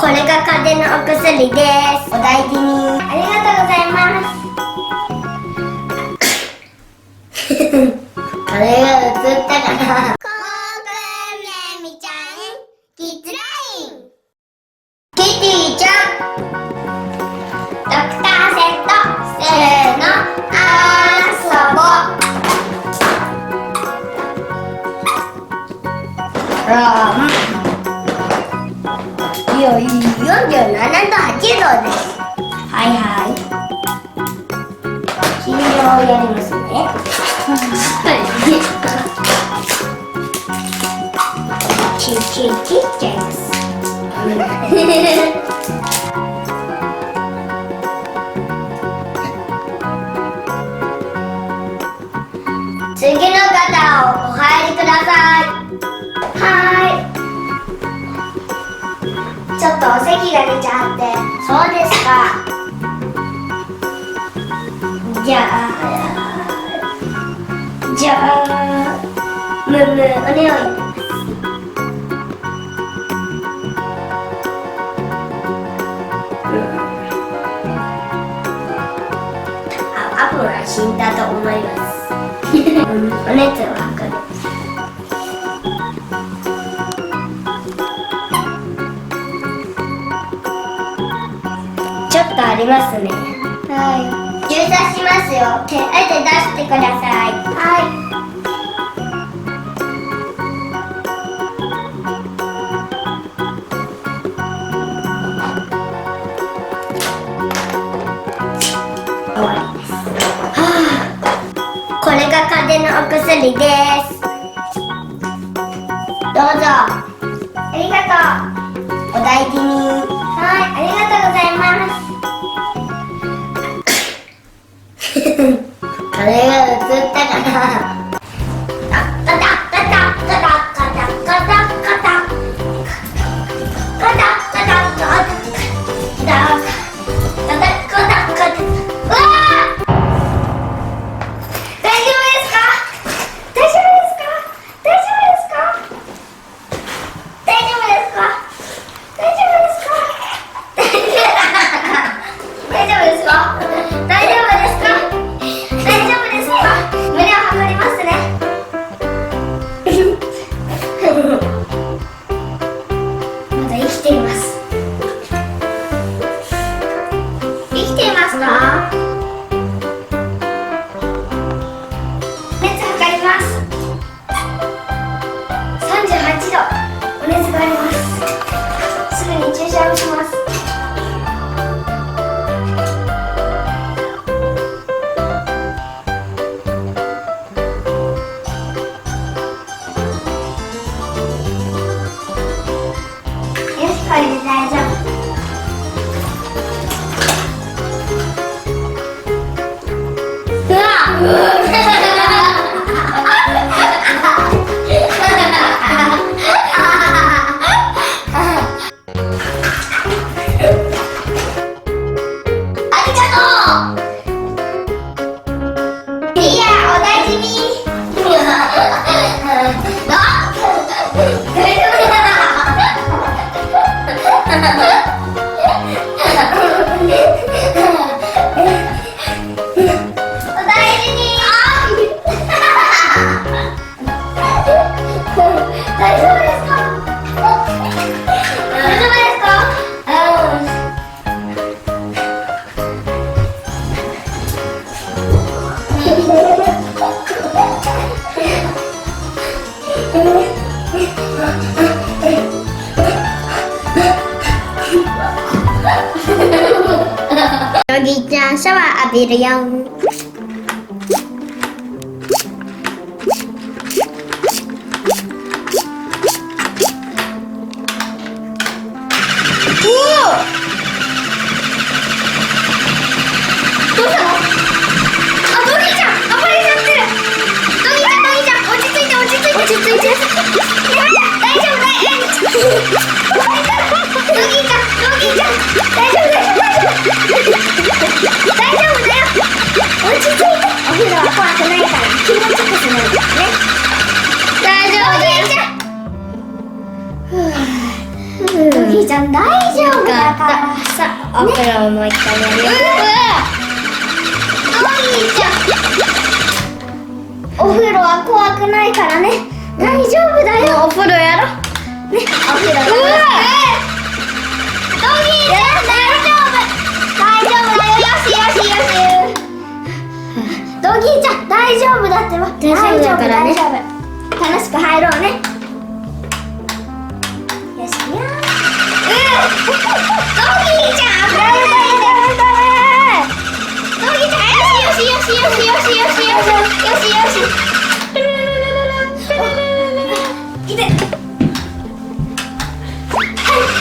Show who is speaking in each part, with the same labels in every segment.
Speaker 1: これが風邪のお薬です。お大事に。ありがとうございます。これが映ったかな。コークメミちゃんキッズライン。キティちゃんドクターセット。せーの、遊ぼう。いや、47度、8度です。はいはい。治療をやりますね。ちっちゃいます。次の方をお入りください。はい。ちょっとお咳が出ちゃって。そうですか。じゃあおねを入れます。アポが死んだと思います。お熱を測る。ちょっとありますね。はい。注射しますよ。手で出してください。はい。終わりです。これが風邪のお薬です。どうぞ。ありがとう。お大事に。はい、ありがとうございます。これが映ったかな。これで大丈夫。おじいちゃんシャワー浴びるよ。ドギちゃん大丈夫。からさ、お風呂をもう一回やるよ。お兄ちゃん、お風呂は怖くないからね。大丈夫だよ。お風呂やろね。お風呂だよ。ドギーちゃん、大丈夫だよ。よしよしよし。ドギーちゃん、大丈夫だってば。大丈夫だからね。楽しく入ろうね。よしよ。ドギーちゃん、危ない。ドギーちゃん、よしよしよしよしよしよしよしよしよし。いて。はい、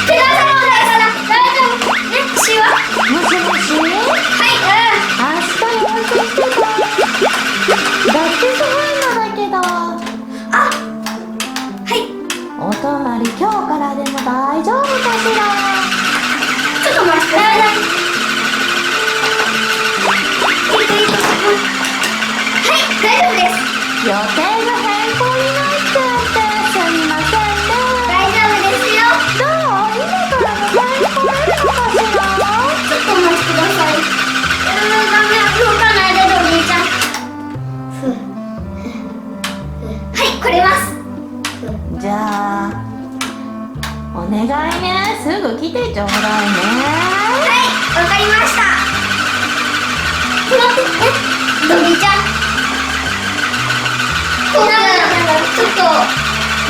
Speaker 1: 手がさもないから大丈夫ね。しわ。
Speaker 2: もしもし。
Speaker 1: はい、
Speaker 2: 明日予約してた。だってすごいのだけど。
Speaker 1: あ、はい。
Speaker 2: お泊まり今日からでも大丈夫かしら。
Speaker 1: ちょっと待って。はい、大丈夫です。
Speaker 2: 予定が変更になっちゃってすみませんね。
Speaker 1: 大丈夫ですよ。
Speaker 2: どう？今から迎えに来れるのかしら。
Speaker 1: ちょっとお待ちください。ダメ、動かないで、ドギーちゃん。はい、来れます。
Speaker 2: じゃあお願いね。すぐ来てちょうだいね。
Speaker 1: はい、わかりました。待って、ドギーちゃん。ちょっと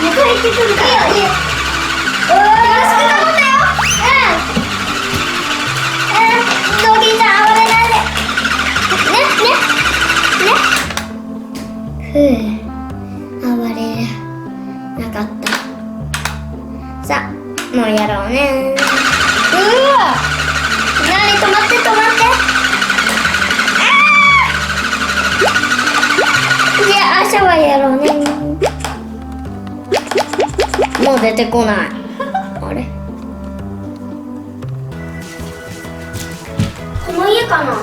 Speaker 1: 迎え行ってくるから。いいよ。よろしく頼んだよ。ドギーちゃん、暴れないで。ね。暴れなかった。さあ、もうやろうね。止まって。じゃあ、シャワーやろうね。もう出てこない。あれ？この家かな？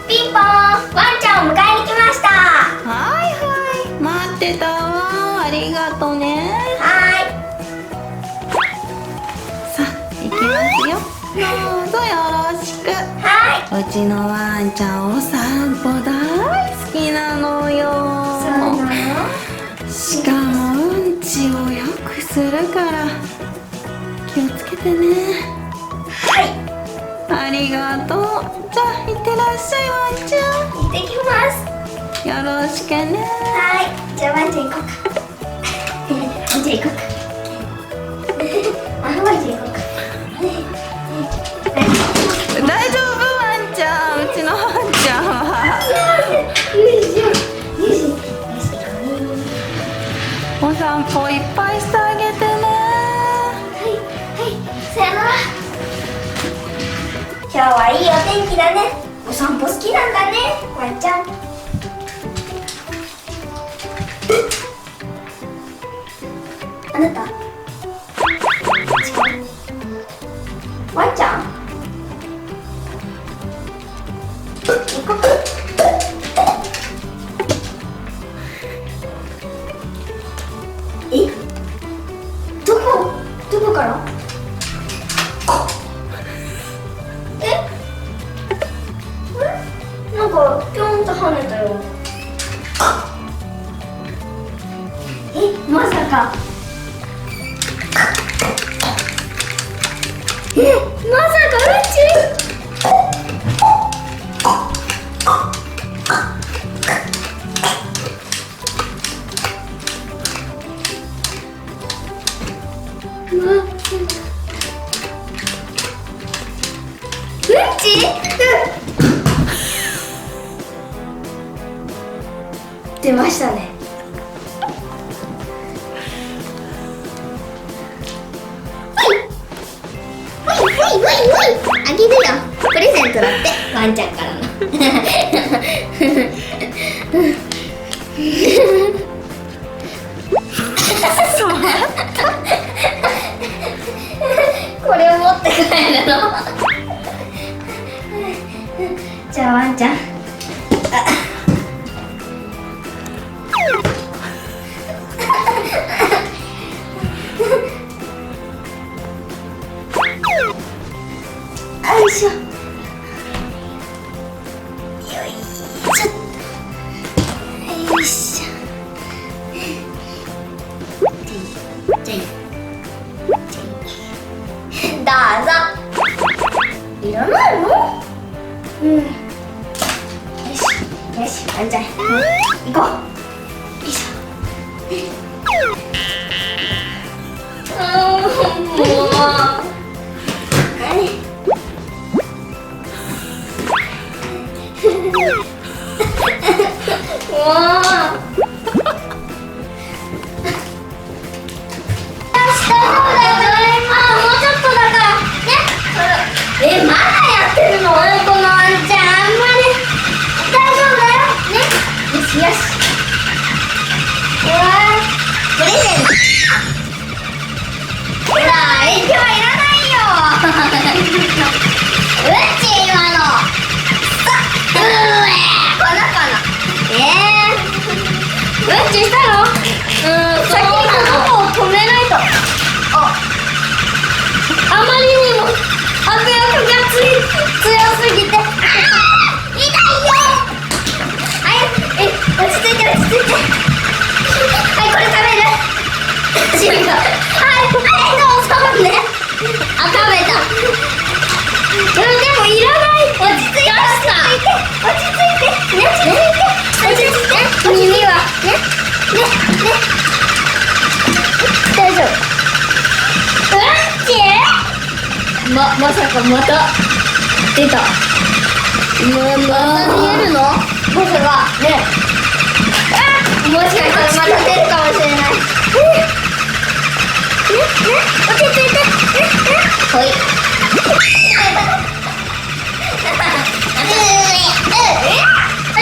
Speaker 1: ピンポーン、ワンちゃんを迎えに来ました。
Speaker 2: はいはい、待ってたわ。ありがとうね。
Speaker 1: は
Speaker 2: さあ行きますよ。どうぞよろしく。
Speaker 1: ーい。
Speaker 2: うちのワンちゃんお散歩大好きなのよ。
Speaker 1: そうなの？
Speaker 2: しかもうんちをよくするから気をつけてね。
Speaker 1: はい。
Speaker 2: ありがとう。じゃあ行ってらっしゃいワンちゃ
Speaker 1: 行ってきます。
Speaker 2: ん。よろしくね。
Speaker 1: はい。じゃあワンちゃん行こうか。ワンちゃん行こうか。ワンちゃん行こうか。
Speaker 2: 大丈夫ワンちゃん。うちのワンちゃんは
Speaker 1: よしよし。
Speaker 2: お散歩いっぱいしてあげてね。
Speaker 1: さよなら。今日はいいお天気だね。お散歩好きなんだね、ワンちゃん。あなた。ワンちゃん。行こうか。え？どこから？なんかピョンと跳ねたよ。まさか。まさかうんち？うんち？出ましたね。あげるよ。プレゼントだってワンちゃんからの。これを持って帰るの。じゃあワンちゃん。よいしょ。よいしょ。どうぞ。いらないの？うん。よしよし、あんちゃん、行こう。よいしょ。もう。何？もう。まだやってるの？このあんちゃん、あんまり大丈夫だよね。よしよし。うわー、プレゼント。ほら、影響はいらないよ。うんち今の。この子の。うんちしたの？先にこの子を止めないと。あまりにも悪役が強すぎて。痛いよ。はい、落ち着いて。はい、これ食べる。違う。はい、どうぞね。あ、食べた。でもいらない。落ち着いて。耳はね。大丈夫。まさかまた出た。また見えるの？まさかね。もしかしたらまた出るかもしれない。落ち着いて。ほい。大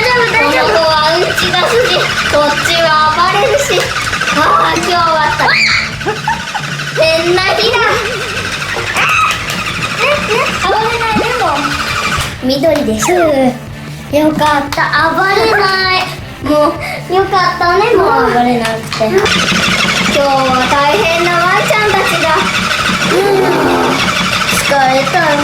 Speaker 1: 丈夫。この子はうんちが好き。こっちは暴れるし。今日は変な日だ。暴れないでも緑です。よかった、暴れない。もうよかったね、もう暴れなくて。今日は大変なワンちゃんたちだ。疲れたね。